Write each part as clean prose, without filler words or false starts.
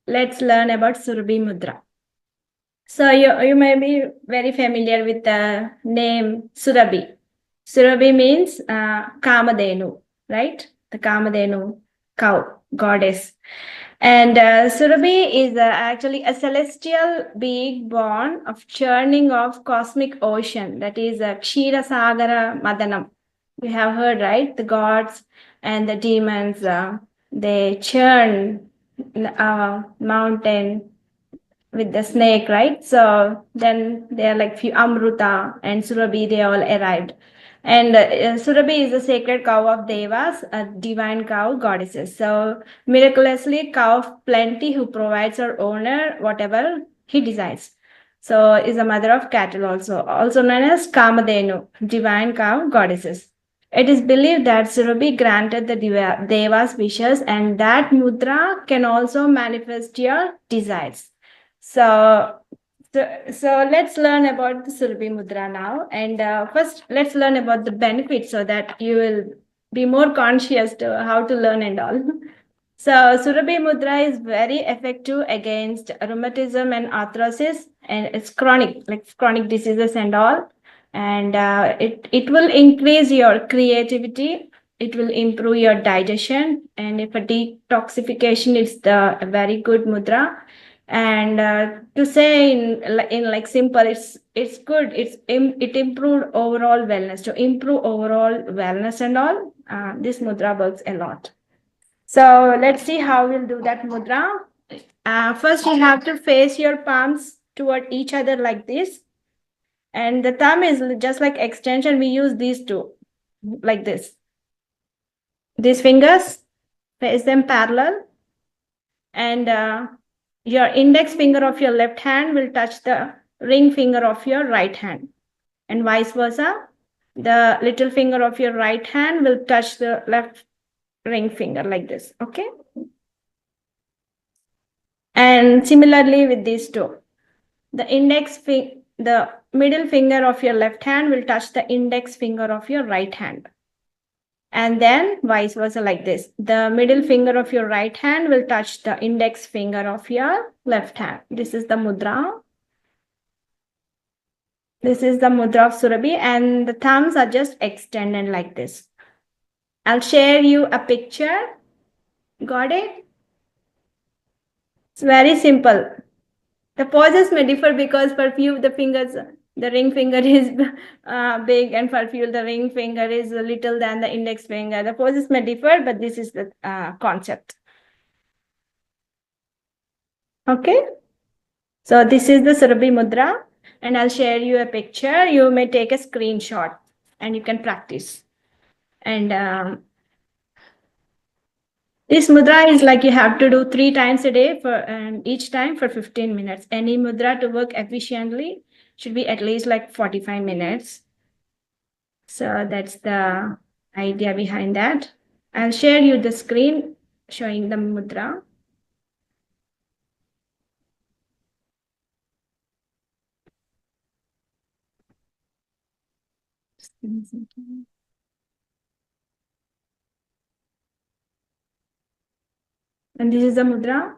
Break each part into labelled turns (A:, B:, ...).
A: let's learn about Surabhi Mudra. So you may be very familiar with the name Surabhi. Surabhi means Kamadhenu, right? The Kamadhenu cow, goddess. And Surabhi is actually a celestial being born of churning of cosmic ocean. That is Kshira Sagara Madanam. We have heard, right? The gods and the demons, they churn mountain with the snake, right? So then they are like few Amruta and Surabhi, they all arrived. And Surabhi is the sacred cow of Devas, a divine cow goddesses. So miraculously, cow of plenty who provides her owner whatever he desires. So is a mother of cattle also known as Kamadhenu, divine cow goddesses. It is believed that Surabhi granted the Devas wishes, and that mudra can also manifest your desires. So, so let's learn about the Surabhi Mudra now. And first, let's learn about the benefits so that you will be more conscious to how to learn and all. So, Surabhi Mudra is very effective against rheumatism and arthrosis, and it's chronic, like chronic diseases and all. And it will increase your creativity. It will improve your digestion, and if a detoxification is the a very good mudra. And to say in like simple, it's good. It improved overall wellness. To improve overall wellness and all, this mudra works a lot. So let's see how we'll do that mudra. First, you have to face your palms toward each other like this. And the thumb is just like extension. We use these two like this. These fingers, face them parallel. And your index finger of your left hand will touch the ring finger of your right hand. And vice versa. The little finger of your right hand will touch the left ring finger like this. Okay. And similarly with these two. The middle finger of your left hand will touch the index finger of your right hand. And then vice versa like this. The middle finger of your right hand will touch the index finger of your left hand. This is the mudra. This is the mudra of Surabhi, and the thumbs are just extended like this. I'll share you a picture. Got it? It's very simple. The poses may differ because for few the fingers, the ring finger is big, and for few the ring finger is little than the index finger. The poses may differ, but this is the concept. Okay. So this is the Surabhi Mudra, and I'll share you a picture. You may take a screenshot and you can practice. And this mudra is like you have to do 3 times a day and each time for 15 minutes. Any mudra to work efficiently should be at least like 45 minutes. So that's the idea behind that. I'll share you the screen showing the mudra. And this is the mudra.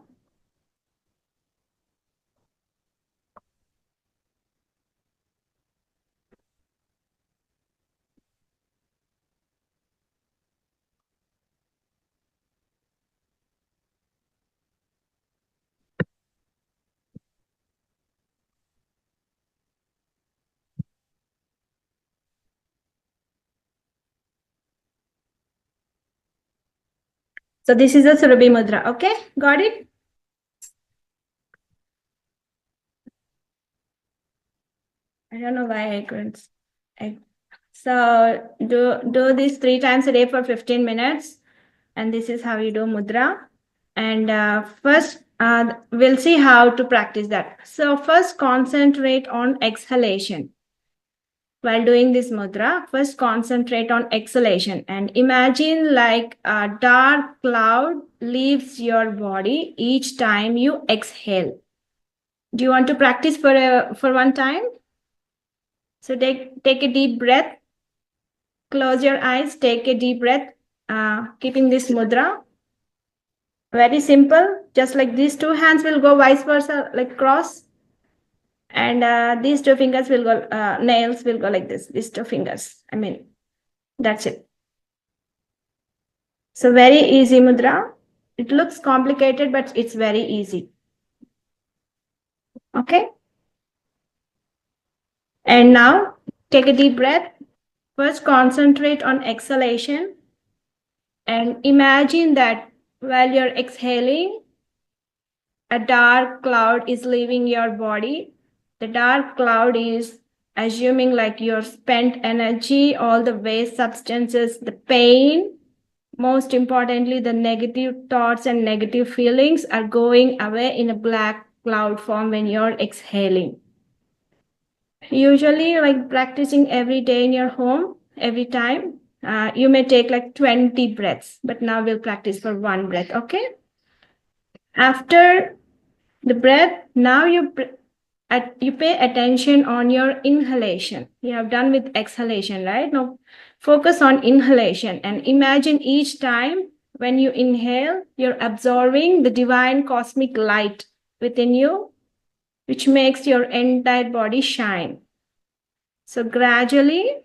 A: So this is the Surabhi mudra. Okay, got it? I don't know why I couldn't. So do this 3 times a day for 15 minutes. And this is how you do mudra. And first, we'll see how to practice that. So first, concentrate on exhalation. While doing this mudra, first concentrate on exhalation and imagine like a dark cloud leaves your body each time you exhale. Do you want to practice for one time? So take a deep breath. Close your eyes. Take a deep breath. Keeping this mudra. Very simple. just like these two hands will go vice versa, like cross. And these two fingers will go, nails will go like this, these two fingers. I mean, that's it. So very easy mudra. It looks complicated, but it's very easy. Okay. And now take a deep breath. First, concentrate on exhalation and imagine that while you're exhaling, a dark cloud is leaving your body. The dark cloud is assuming like your spent energy, all the waste substances, the pain, most importantly, the negative thoughts and negative feelings are going away in a black cloud form when you're exhaling. Usually, like practicing every day in your home, every time, you may take like 20 breaths, but now we'll practice for 1 breath, okay? After the breath, now you pay attention on your inhalation. You have done with exhalation, right? Now focus on inhalation and imagine each time when you inhale, you're absorbing the divine cosmic light within you, which makes your entire body shine. So gradually,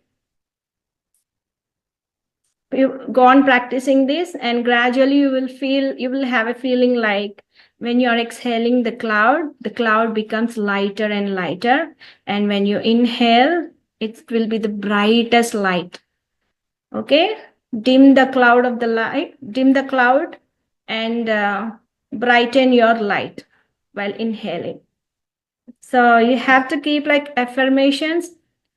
A: you go on practicing this, and gradually you will have a feeling like when you are exhaling the cloud becomes lighter and lighter. And when you inhale, it will be the brightest light. Okay? Dim the cloud and brighten your light while inhaling. So you have to keep like affirmations.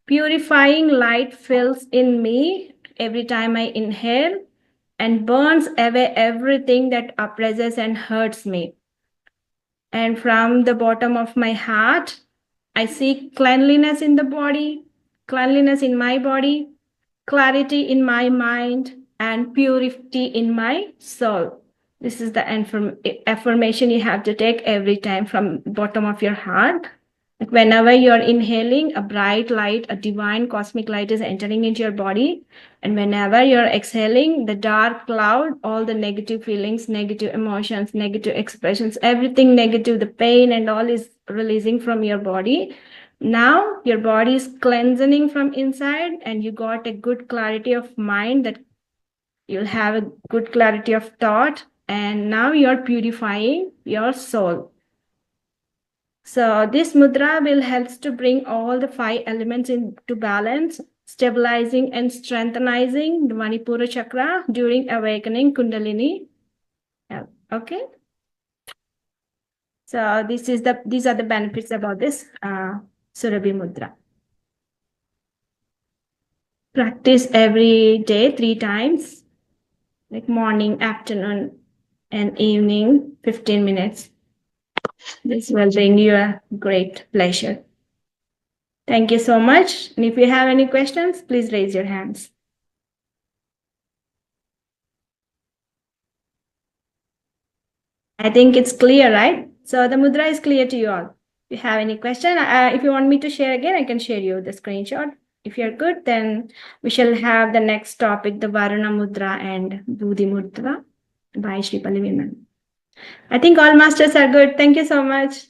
A: Purifying light fills in me every time I inhale and burns away everything that oppresses and hurts me. And from the bottom of my heart, I seek cleanliness in the body, cleanliness in my body, clarity in my mind, and purity in my soul. This is the affirmation you have to take every time from bottom of your heart. Like whenever you're inhaling, a bright light, a divine cosmic light is entering into your body. And whenever you're exhaling, the dark cloud, all the negative feelings, negative emotions, negative expressions, everything negative, the pain and all is releasing from your body. Now your body is cleansing from inside and you got a good clarity of mind, that you'll have a good clarity of thought. And now you're purifying your soul. So this mudra will help to bring all the 5 elements into balance, stabilizing and strengthening the Manipura chakra during awakening Kundalini. Okay. So these are the benefits about this Surabhi mudra. Practice every day 3 times, like morning, afternoon, and evening, 15 minutes. This will bring you a great pleasure. Thank you so much. And if you have any questions, please raise your hands. I think it's clear, right? So the mudra is clear to you all. If you have any question, if you want me to share again, I can share you the screenshot. If you're good, then we shall have the next topic, the Varuna Mudra and Budhi Mudra by Sri Palli Viman. I think all masters are good. Thank you so much.